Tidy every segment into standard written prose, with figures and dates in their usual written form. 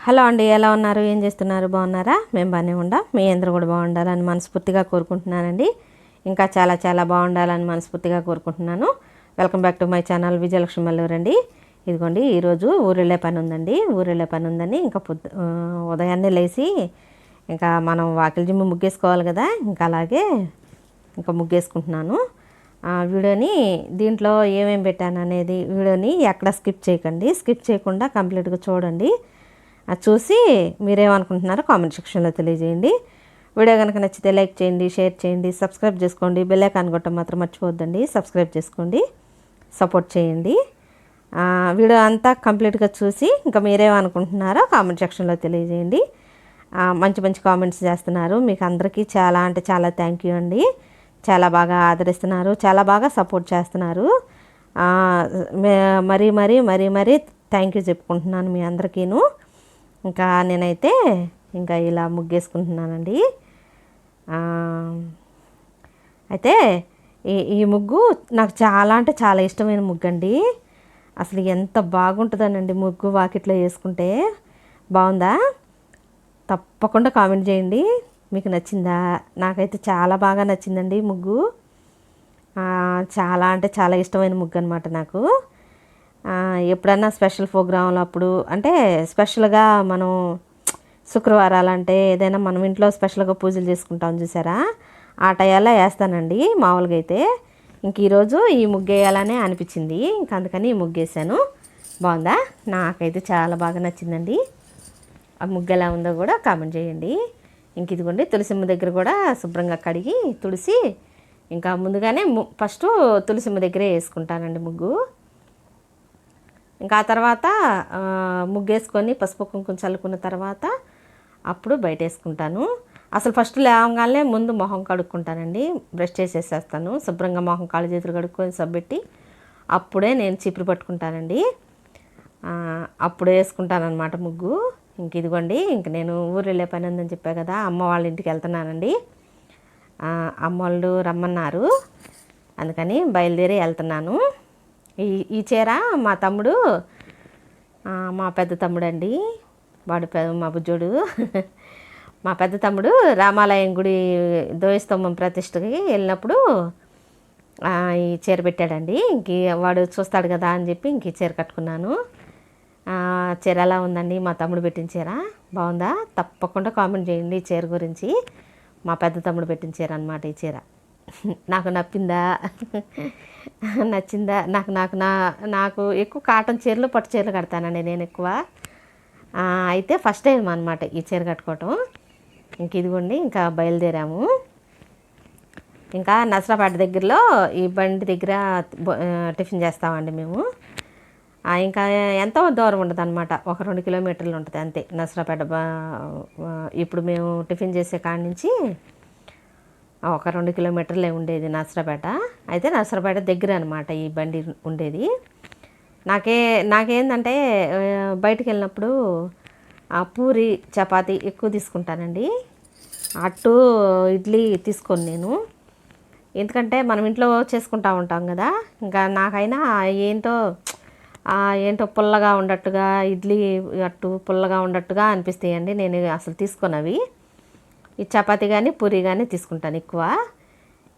Hello అండి, ఎలా ఉన్నారు? ఏం చేస్తున్నారు? బాగున్నారా? మేము బాగానే ఉండాం. మీ అందరూ కూడా బాగుండాలని మనస్ఫూర్తిగా కోరుకుంటున్నానండి. ఇంకా చాలా చాలా బాగుండాలని మనస్ఫూర్తిగా కోరుకుంటున్నాను. Welcome back to my channel Vijayalakshmi మల్లూరండి. ఇదిగోండి, ఈరోజు ఊరెళ్ళే పని ఉందండి. ఊరెళ్ళే పని ఉందని ఇంకా ఉదయాన్నే లేచి ఇంకా మనం వాకిలి జిమ్ము ముగ్గేసుకోవాలి కదా, ఇంకా అలాగే ఇంకా ముగ్గేసుకుంటున్నాను. వీడియోని దీంట్లో ఏమేమి పెట్టాను అనేది వీడియోని ఎక్కడ స్కిప్ చేయకండి. స్కిప్ చేయకుండా కంప్లీట్గా చూడండి. అది చూసి మీరేమనుకుంటున్నారో కామెంట్ సెక్షన్లో తెలియజేయండి. వీడియో కనుక నచ్చితే లైక్ చేయండి, షేర్ చేయండి, సబ్స్క్రైబ్ చేసుకోండి. బెల్ ఐకాన్ కొట్టడం మాత్రం మర్చిపోవద్దండి. సబ్స్క్రైబ్ చేసుకోండి, సపోర్ట్ చేయండి. వీడియో అంతా కంప్లీట్గా చూసి ఇంకా మీరేమనుకుంటున్నారో కామెంట్ సెక్షన్లో తెలియజేయండి. మంచి మంచి కామెంట్స్ చేస్తున్నారు. మీకు అందరికీ చాలా అంటే చాలా థ్యాంక్ యూ అండి. చాలా బాగా ఆదరిస్తున్నారు, చాలా బాగా సపోర్ట్ చేస్తున్నారు. మరీ మరీ మరీ మరీ థ్యాంక్ యూ చెప్పుకుంటున్నాను మీ అందరికీను. ఇంకా నేనైతే ఇంకా ఇలా ముగ్గేసుకుంటున్నానండి. అయితే ఈ ముగ్గు నాకు చాలా అంటే చాలా ఇష్టమైన ముగ్గు అండి. అసలు ఎంత బాగుంటుందనండి ముగ్గు వాకిట్లో వేసుకుంటే. బాగుందా? తప్పకుండా కామెంట్ చేయండి. మీకు నచ్చిందా? నాకైతే చాలా బాగా నచ్చిందండి ముగ్గు. చాలా అంటే చాలా ఇష్టమైన ముగ్గు అనమాట నాకు. ఎప్పుడన్నా స్పెషల్ ప్రోగ్రాంలు అప్పుడు అంటే స్పెషల్గా మనం శుక్రవారాలు అంటే ఏదైనా మనం ఇంట్లో స్పెషల్గా పూజలు చేసుకుంటాం చూసారా, ఆ టయాల్లో వేస్తానండి మామూలుగా అయితే. ఇంక ఈరోజు ఈ ముగ్గు వేయాలనే అనిపించింది, ఇంక అందుకని ఈ ముగ్గు వేసాను. బాగుందా? నాకైతే చాలా బాగా నచ్చిందండి. ఆ ముగ్గు ఎలా ఉందో కూడా కామెంట్ చేయండి. ఇంక ఇదిగోండి, తులసిమ్మ దగ్గర కూడా శుభ్రంగా కడిగి తుడిసి ఇంకా ముందుగానే ఫస్ట్ తులసిమ్మ దగ్గరే వేసుకుంటానండి ముగ్గు. ఇంకా ఆ తర్వాత ముగ్గేసుకొని పసుపు కుంకుమ చల్లుకున్న తర్వాత అప్పుడు బయట వేసుకుంటాను. అసలు ఫస్ట్ లేవగానే ముందు మొహం కడుక్కుంటానండి. బ్రష్ చేసేసేస్తాను శుభ్రంగా, మొహం కాళ్ళు చేతులు కడుక్కొని సబ్బెట్టి అప్పుడే నేను చీపురు పట్టుకుంటానండి. అప్పుడే వేసుకుంటానమాట ముగ్గు. ఇంక ఇదిగోండి, ఇంక నేను ఊరు వెళ్ళే పని ఉందని చెప్పా కదా, అమ్మ వాళ్ళ ఇంటికి వెళ్తున్నానండి. అమ్మ వాళ్ళు రమ్మన్నారు, అందుకని బయలుదేరి వెళ్తున్నాను. ఈ చీర మా తమ్ముడు, మా పెద్ద తమ్ముడు అండి, వాడు మా బుజ్జోడు. మా పెద్ద తమ్ముడు రామాలయం గుడి ధ్వజస్తంభం ప్రతిష్టకి వెళ్ళినప్పుడు ఈ చీర పెట్టాడండి. ఇంక వాడు చూస్తాడు కదా అని చెప్పి ఇంక ఈ చీర కట్టుకున్నాను. చీర ఎలా ఉందండి? మా తమ్ముడు పెట్టిన చీర బాగుందా? తప్పకుండా కామెంట్ చేయండి ఈ చీర గురించి. మా పెద్ద తమ్ముడు పెట్టిన చీర అనమాట ఈ చీర. నాకు నప్పిందా? నచ్చిందా? నాకు ఎక్కువ కాటన్ చీరలు, పట్టు చీరలు కడతానండి నేను ఎక్కువ. అయితే ఫస్ట్ టైం అనమాట ఈ చీర కట్టుకోవటం. ఇంక ఇదిగోండి, ఇంకా బయలుదేరాము. ఇంకా నసరాపేట దగ్గరలో ఈ బండి దగ్గర టిఫిన్ చేస్తామండి మేము. ఇంకా ఎంతో దూరం ఉంటుంది అనమాట, 1-2 కిలోమీటర్లు ఉంటుంది అంతే నసరాపేట. ఇప్పుడు మేము టిఫిన్ చేసే కాడి నుంచి 1-2 కిలోమీటర్లే ఉండేది నసరాపేట. అయితే నసరాపేట దగ్గర అనమాట ఈ బండి ఉండేది. నాకేందంటే బయటికి వెళ్ళినప్పుడు పూరి చపాతీ ఎక్కువ తీసుకుంటానండి. అట్టు ఇడ్లీ తీసుకోను నేను, ఎందుకంటే మనం ఇంట్లో చేసుకుంటూ ఉంటాం కదా. ఇంకా నాకైనా ఏంటో పుల్లగా ఉండట్టుగా, ఇడ్లీ అట్టు పుల్లగా ఉండట్టుగా అనిపిస్తాయండి. నేను అసలు తీసుకోను అవి. ఈ చపాతీ కానీ పూరి కానీ తీసుకుంటాను ఎక్కువ.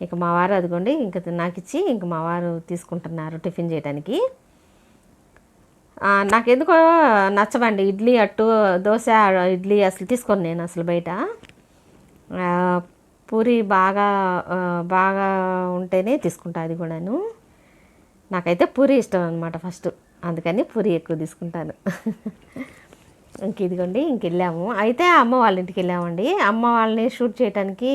ఇక మా వారు అదిగోండి ఇంక నాకు ఇచ్చి ఇంక మా వారు తీసుకుంటున్నారు టిఫిన్ చేయడానికి. నాకెందుకో నచ్చవండి ఇడ్లీ, అట్టు, దోశ, ఇడ్లీ అసలు తీసుకోను నేను అసలు బయట. పూరి బాగా బాగా ఉంటేనే తీసుకుంటా, అది కూడాను. నాకైతే పూరి ఇష్టం అనమాట ఫస్ట్, అందుకని పూరి ఎక్కువ తీసుకుంటాను. ఇంక ఇదిగోండి, ఇంక వెళ్ళాము. అయితే అమ్మ వాళ్ళ ఇంటికి వెళ్ళామండి. అమ్మ వాళ్ళని షూట్ చేయడానికి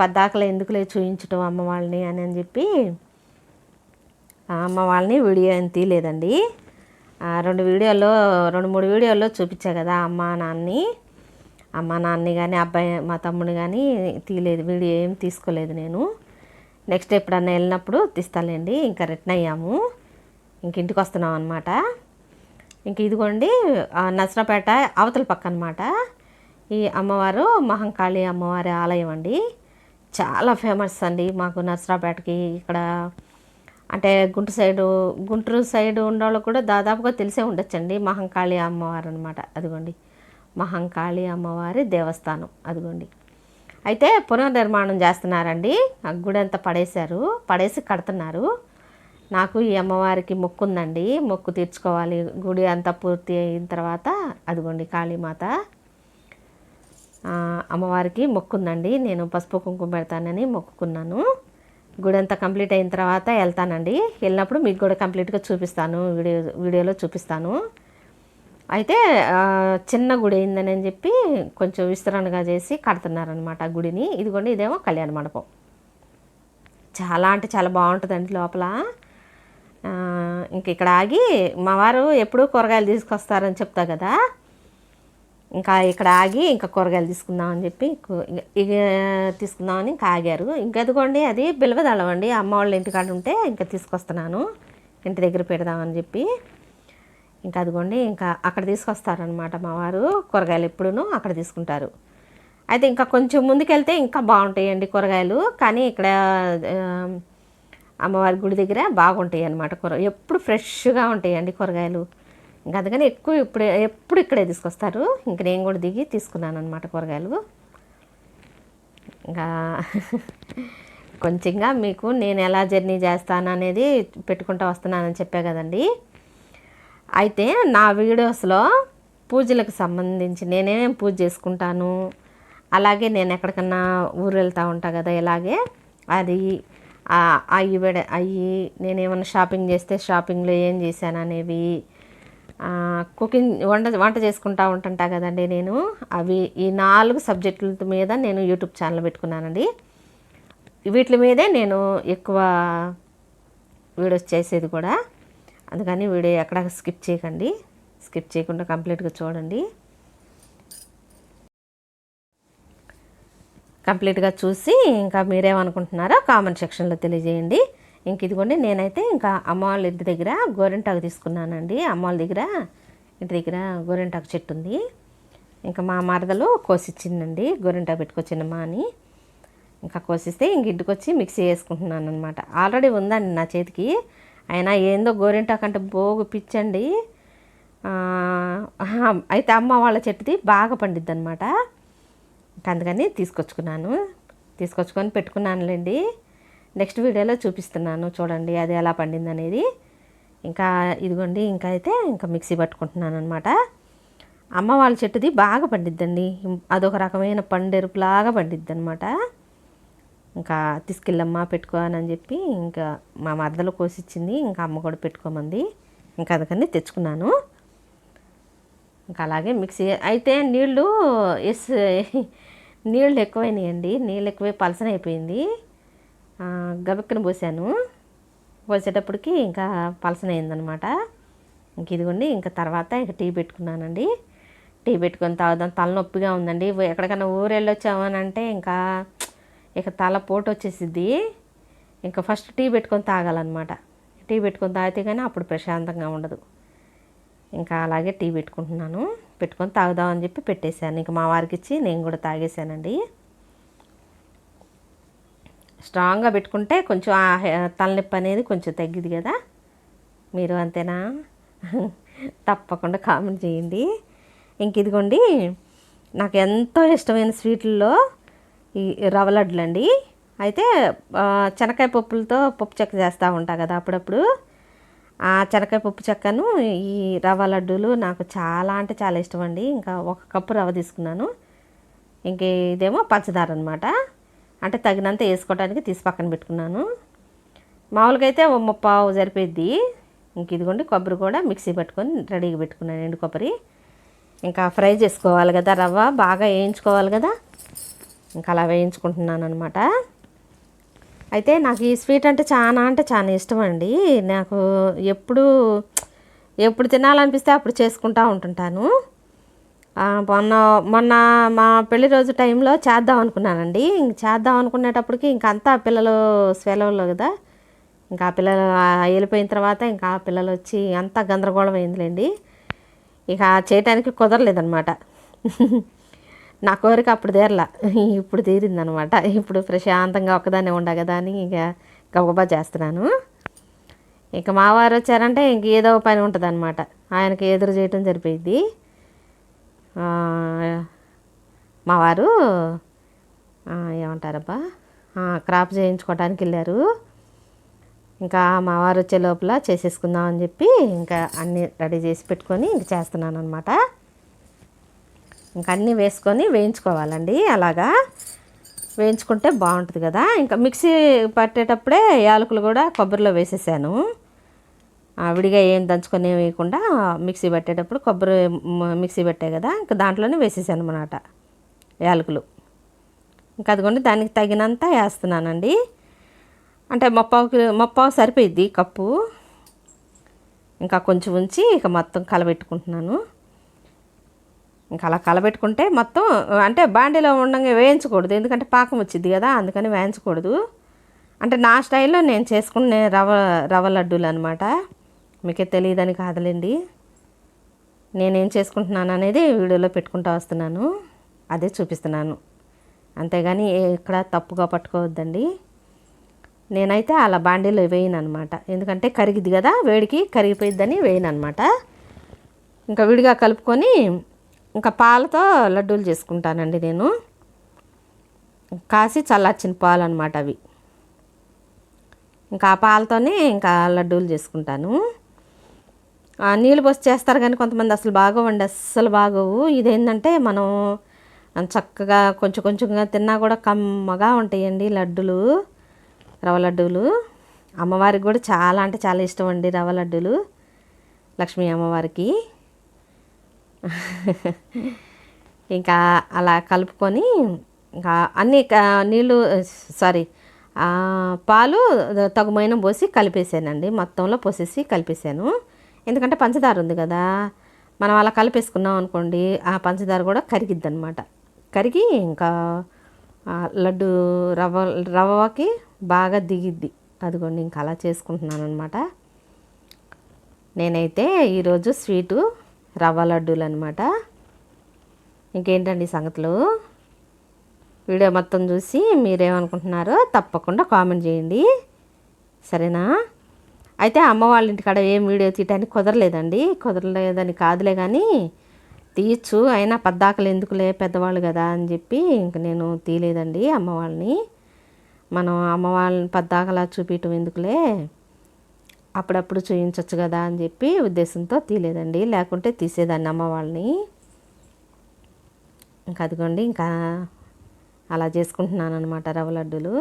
పద్దాకలు ఎందుకులే చూయించటం అమ్మ వాళ్ళని అని చెప్పి అమ్మ వాళ్ళని వీడియో ఏం తీయలేదండి. 2-3 వీడియోల్లో చూపించా కదా అమ్మ నాన్నని కానీ అబ్బాయి మా తమ్ముని కానీ తీయలేదు, వీడియో ఏం తీసుకోలేదు నేను. నెక్స్ట్ ఎప్పుడన్నా వెళ్ళినప్పుడు తీస్తాలేండి. ఇంకా రిటర్న్ అయ్యాము, ఇంక ఇంటికి వస్తున్నాం అనమాట. ఇంక ఇదిగోండి, నసరాపేట అవతల పక్క అనమాట ఈ అమ్మవారు మహంకాళి అమ్మవారి ఆలయం అండి. చాలా ఫేమస్ అండి మాకు నసరాపేటకి. ఇక్కడ అంటే గుంటూరు సైడు ఉన్నవాళ్ళు కూడా దాదాపుగా తెలిసే ఉండొచ్చండి. మహంకాళి అమ్మవారు అనమాట. అదిగోండి మహంకాళి అమ్మవారి దేవస్థానం అదిగోండి. అయితే పునర్నిర్మాణం చేస్తున్నారండి. ఆ గుడి అంతా పడేసి కడుతున్నారు. నాకు ఈ అమ్మవారికి మొక్కు ఉందండి, మొక్కు తీర్చుకోవాలి. గుడి అంతా పూర్తి అయిన తర్వాత అదిగోండి కాళీమాత అమ్మవారికి మొక్కుందండి. నేను పసుపు కుంకుమ పెడతానని మొక్కుకున్నాను. గుడి అంతా కంప్లీట్ అయిన తర్వాత వెళ్తానండి. వెళ్ళినప్పుడు మీకు కూడా కంప్లీట్గా చూపిస్తాను, వీడియోలో చూపిస్తాను. అయితే చిన్న గుడి అయిందని చెప్పి కొంచెం విస్తరణగా చేసి కడుతున్నారనమాట ఆ గుడిని. ఇదిగోండి ఇదేమో కళ్యాణ మండపం. చాలా అంటే చాలా బాగుంటుందండి లోపల. ఇంక ఇక్కడ ఆగి మా వారు ఎప్పుడూ కూరగాయలు తీసుకొస్తారని చెప్తా కదా, ఇంకా ఇక్కడ ఆగి ఇంకా కూరగాయలు తీసుకుందామని చెప్పి ఇక తీసుకుందామని ఇంకా ఆగారు. ఇంకెదుకోండి అది బిల్వదళం అండి. అమ్మ వాళ్ళ ఇంటికాడ ఉంటే ఇంకా తీసుకొస్తున్నాను, ఇంటి దగ్గర పెడదామని చెప్పి. ఇంకా అదిగోండి ఇంకా అక్కడ తీసుకొస్తారనమాట మా వారు కూరగాయలు. ఎప్పుడూ అక్కడ తీసుకుంటారు. అయితే ఇంకా కొంచెం ముందుకెళ్తే ఇంకా బాగుంటాయండి కూరగాయలు. కానీ ఇక్కడ అమ్మవారి గుడి దగ్గర బాగుంటాయి అన్నమాట. ఎప్పుడు ఫ్రెష్గా ఉంటాయండి కూరగాయలు. ఇంకా అందుకని ఎప్పుడు ఇక్కడే తీసుకొస్తారు. ఇంక నేను కూడా దిగి తీసుకున్నాను అనమాట కూరగాయలు. ఇంకా కొంచెంగా మీకు నేను ఎలా జర్నీ చేస్తాను అనేది పెట్టుకుంటూ వస్తున్నానని చెప్పా కదండి. అయితే నా వీడియోస్లో పూజలకు సంబంధించి నేనేం పూజ చేసుకుంటాను, అలాగే నేను ఎక్కడికన్నా ఊరు వెళ్తూ ఉంటాను కదా, ఇలాగే అది అయ్యి నేనేమన్నా షాపింగ్ చేస్తే షాపింగ్లో ఏం చేశాను అనేవి, కుకింగ్ వంట చేసుకుంటూ ఉంటుంటా కదండి నేను. ఈ 4 సబ్జెక్టుల మీద నేను యూట్యూబ్ ఛానల్ పెట్టుకున్నానండి. వీటి మీదే నేను ఎక్కువ వీడియోస్ చేసేది కూడా. అందుకని వీడియో ఎక్కడ స్కిప్ చేయకుండా కంప్లీట్గా చూడండి. కంప్లీట్గా చూసి ఇంకా మీరేమనుకుంటున్నారో కామెంట్ సెక్షన్లో తెలియజేయండి. ఇంక ఇదిగోండి నేనైతే ఇంకా అమ్మ వాళ్ళ ఇంటి దగ్గర గోరింటాకు తీసుకున్నానండి. అమ్మ వాళ్ళ దగ్గర ఇంటి దగ్గర గోరింటాకు చెట్టు ఉంది. ఇంకా మా మరదలు కోసిచ్చిందండి, గోరింటాకు పెట్టుకొచ్చినమ్మా అని. ఇంకా కోసిస్తే ఇంక ఇంటికి వచ్చి మిక్సీ వేసుకుంటున్నాను అనమాట. ఆల్రెడీ ఉందండి నా చేతికి, అయినా ఏందో గోరింటాకు అంటే బోగు పిచ్చండి. అయితే అమ్మ వాళ్ళ చెట్టుది బాగా పండిద్ది అనమాట. అందుకని తీసుకొచ్చుకొని పెట్టుకున్నానులేండి. నెక్స్ట్ వీడియోలో చూపిస్తున్నాను చూడండి అది ఎలా పండింది అనేది. ఇంకా ఇదిగోండి ఇంకా అయితే ఇంకా మిక్సీ పట్టుకుంటున్నాను అనమాట. అమ్మ వాళ్ళ చెట్టుది బాగా పండిద్దండి. అదొక రకమైన పండెరుపులాగా పండిద్ది అనమాట. ఇంకా తీసుకెళ్ళమ్మా పెట్టుకోనని చెప్పి ఇంకా మా మరదలు కోసిచ్చింది. ఇంకా అమ్మ కూడా పెట్టుకోమంది. ఇంకా అందుకని తెచ్చుకున్నాను. ఇంకా అలాగే మిక్సీ అయితే నీళ్ళు ఎక్కువైనాయండి. నీళ్ళు ఎక్కువై పలసన అయిపోయింది. గబెక్కన పోసేటప్పటికి ఇంకా పలసన అయిందనమాట. ఇంక ఇదిగోండి ఇంకా తర్వాత ఇంకా టీ పెట్టుకున్నానండి. టీ పెట్టుకొని తాగుదాం, తలనొప్పిగా ఉందండి. ఎక్కడికైనా ఊరు వెళ్ళొచ్చామనంటే ఇంకా తల పోటు వచ్చేసిద్ది. ఇంకా ఫస్ట్ టీ పెట్టుకొని తాగాలన్నమాట. టీ పెట్టుకొని తాగితే కానీ అప్పుడు ప్రశాంతంగా ఉండదు. ఇంకా అలాగే టీ పెట్టుకొని తాగుదామని చెప్పి పెట్టేశాను. ఇంకా మా వారికి ఇచ్చి నేను కూడా తాగేశానండి. స్ట్రాంగ్గా పెట్టుకుంటే కొంచెం తలనొప్పి అనేది కొంచెం తగ్గిద్ది కదా. మీరు అంతేనా? తప్పకుండా కామెంట్ చేయండి. ఇంక ఇదిగోండి నాకు ఎంతో ఇష్టమైన స్వీట్లలో ఈ రవ్వ లడ్డులు అండి. అయితే శనక్కాయ పప్పులతో పప్పు చెక్క చేస్తూ ఉంటా కదా అప్పుడప్పుడు. ఆ శనక్కాయ పప్పు చెక్కను ఈ రవ్వ లడ్డూలు నాకు చాలా అంటే చాలా ఇష్టం అండి. ఇంకా 1 కప్పు రవ్వ తీసుకున్నాను. ఇంక ఇదేమో పంచదార అనమాట. అంటే తగినంత వేసుకోవడానికి తీసి పక్కన పెట్టుకున్నాను. మామూలుగా అయితే 3/4 సరిపోద్ది. ఇంక ఇదిగోండి కొబ్బరి కూడా మిక్సీ పట్టుకొని రెడీగా పెట్టుకున్నాను, ఎండు కొబ్బరి. ఇంకా ఫ్రై చేసుకోవాలి కదా, రవ్వ బాగా వేయించుకోవాలి కదా. ఇంకా అలా వేయించుకుంటున్నాను అనమాట. అయితే నాకు ఈ స్వీట్ అంటే చాలా ఇష్టం అండి. నాకు ఎప్పుడు తినాలనిపిస్తే అప్పుడు చేసుకుంటూ ఉంటుంటాను. మొన్న మా పెళ్లి రోజు టైంలో చేద్దాం అనుకున్నానండి. చేద్దాం అనుకునేటప్పటికి ఇంకా అంతా పిల్లలు సెలవుల్లో కదా, ఇంకా పిల్లలు వెళ్ళిపోయిన తర్వాత ఇంకా పిల్లలు వచ్చి అంతా గందరగోళం అయిందిలేండి. ఇక చేయటానికి కుదరలేదనమాట. నా కోరిక అప్పుడు తీరలా, ఇప్పుడు తీరిందనమాట. ఇప్పుడు ప్రశాంతంగా ఒక్కదాన్నే ఉండ కదా అని ఇక గబగబా చేస్తున్నాను. ఇక మా వారు వచ్చారంటే ఇంక ఏదో పని ఉంటుంది అనమాట. ఆయనకి ఎదురు చేయటం సరిపోయింది. మా వారు ఏమంటారబ్బా క్రాప్ చేయించుకోవడానికి వెళ్ళారు. ఇంకా మా వారు వచ్చే లోపల చేసేసుకుందాం అని చెప్పి ఇంకా అన్నీ రెడీ చేసి పెట్టుకొని ఇంక చేస్తున్నాను అనమాట. ఇంకా అన్నీ వేసుకొని వేయించుకోవాలండి. అలాగా వేయించుకుంటే బాగుంటుంది కదా. ఇంకా మిక్సీ పట్టేటప్పుడే యాలకులు కూడా కొబ్బరిలో వేసేసాను. విడిగా ఏం దంచుకొని వేయకుండా మిక్సీ పట్టేటప్పుడు కొబ్బరి మిక్సీ పెట్టే కదా, ఇంకా దాంట్లోనే వేసేసాను అన్నమాట యాలకులు. ఇంకా అదిగోండి దానికి తగినంత వేస్తున్నానండి. అంటే ముప్పావు సరిపోయిద్ది కప్పు. ఇంకా కొంచెం ఉంచి ఇక మొత్తం కలబెట్టుకుంటున్నాను. ఇంకా అలా కలబెట్టుకుంటే మొత్తం అంటే బాండీలో ఉండగా వేయించకూడదు, ఎందుకంటే పాకం వచ్చింది కదా, అందుకని వేయించకూడదు. అంటే నా స్టైల్లో నేను చేసుకునే రవ్వ లడ్డూలు అనమాట. మీకే తెలియదని కాదులేండి, నేనేం చేసుకుంటున్నాను అనేది వీడియోలో పెట్టుకుంటూ వస్తున్నాను, అదే చూపిస్తున్నాను. అంతేగాని ఇక్కడ తప్పుగా పట్టుకోవద్దండి. నేనైతే అలా బాండీలో వేయను అనమాట, ఎందుకంటే కరిగిద్ది కదా, వేడికి కరిగిపోయిద్దని వేయను అనమాట. ఇంకా విడిగా కలుపుకొని ఇంకా పాలతో లడ్డూలు చేసుకుంటానండి నేను. కాసి చల్లార్చిన పాలు అనమాట అవి. ఇంకా ఆ పాలతోనే ఇంకా లడ్డూలు చేసుకుంటాను. నీళ్ళు పోసి చేస్తారు కానీ కొంతమంది అసలు బాగోవండి, అస్సలు బాగోవు. ఇదేంటంటే మనం చక్కగా కొంచెం కొంచెంగా తిన్నా కూడా కమ్మగా ఉంటాయండి లడ్డూలు, రవ్వ లడ్డూలు. అమ్మవారికి కూడా చాలా అంటే చాలా ఇష్టం అండి రవ్వ లడ్డూలు, లక్ష్మీ అమ్మవారికి. ఇంకా అలా కలుపుకొని ఇంకా అన్నీ నీళ్ళు పాలు తగుమైన పోసి కలిపేసానండి. మొత్తంలో పోసేసి కలిపేసాను, ఎందుకంటే పంచదార ఉంది కదా. మనం అలా కలిపేసుకున్నాం అనుకోండి ఆ పంచదార కూడా కరిగిద్ది అనమాట. కరిగి ఇంకా లడ్డు రవ్వకి బాగా దిగిద్ది. అదిగోండి ఇంకా అలా చేసుకుంటున్నాను అనమాట. నేనైతే ఈరోజు స్వీటు రవ్వ లడ్డూలు అనమాట. ఇంకేంటండి సంగతులు, వీడియో మొత్తం చూసి మీరేమనుకుంటున్నారో తప్పకుండా కామెంట్ చేయండి, సరేనా. అయితే అమ్మ వాళ్ళ ఇంటికాడ ఏం వీడియో తీయటానికి కుదరలేదని కాదులే కానీ తీయచ్చు, అయినా పద్దాకలు ఎందుకులే పెద్దవాళ్ళు కదా అని చెప్పి ఇంక నేను తీయలేదండి అమ్మ వాళ్ళని. మనం అమ్మ వాళ్ళని పద్దాకలా చూపించడం ఎందుకులే, అప్పుడప్పుడు చూపించవచ్చు కదా అని చెప్పి ఉద్దేశంతో తీయలేదండి, లేకుంటే తీసేదాన్ని అమ్మ వాళ్ళని. ఇంకా అదిగోండి ఇంకా అలా చేసుకుంటున్నాను అనమాట రవ్వ లడ్డూలు.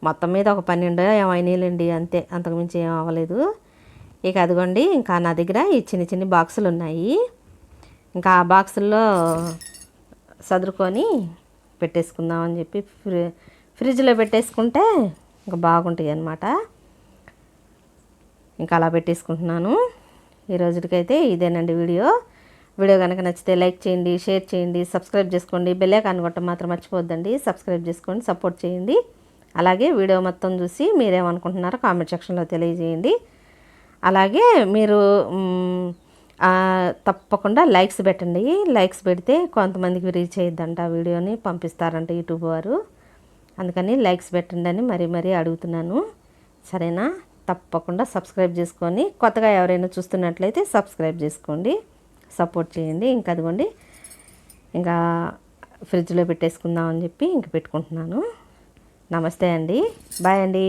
మొత్తం మీద ఒక 12 ఏమైనాయిలేండి, అంతే, అంతకుమించి ఏం అవ్వలేదు. ఇక అదిగోండి ఇంకా నా దగ్గర ఈ చిన్న చిన్న బాక్సులు ఉన్నాయి. ఇంకా ఆ బాక్సుల్లో సదురుకొని పెట్టేసుకుందామని చెప్పి ఫ్రిడ్జ్లో పెట్టేసుకుంటే ఇంకా బాగుంటాయి అన్నమాట. ఇంకా అలా పెట్టేసుకుంటున్నాను. ఈ రోజుకైతే ఇదేనండి వీడియో కనుక నచ్చితే లైక్ చేయండి, షేర్ చేయండి, సబ్స్క్రైబ్ చేసుకోండి. బెల్ ఐకాన్ కొట్టడం మాత్రం మర్చిపోవద్దండి. సబ్స్క్రైబ్ చేసుకోండి, సపోర్ట్ చేయండి. అలాగే వీడియో మొత్తం చూసి మీరేమనుకుంటున్నారో కామెంట్ సెక్షన్లో తెలియజేయండి. అలాగే మీరు తప్పకుండా లైక్స్ పెట్టండి. లైక్స్ పెడితే కొంతమందికి రీచ్ అయ్యిద్దంట, వీడియోని పంపిస్తారంట యూట్యూబ్ వారు. అందుకని లైక్స్ పెట్టండి అని మరీ అడుగుతున్నాను, సరేనా. తప్పకుండా సబ్స్క్రైబ్ చేసుకొని కొత్తగా ఎవరైనా చూస్తున్నట్లయితే సబ్స్క్రైబ్ చేసుకోండి, సపోర్ట్ చేయండి. ఇంకా అదిగోండి ఇంకా ఫ్రిడ్జ్లో పెట్టేసుకుందాం అని చెప్పి ఇంక పెట్టుకుంటున్నాను. నమస్తే అండి, బాయ్ అండి.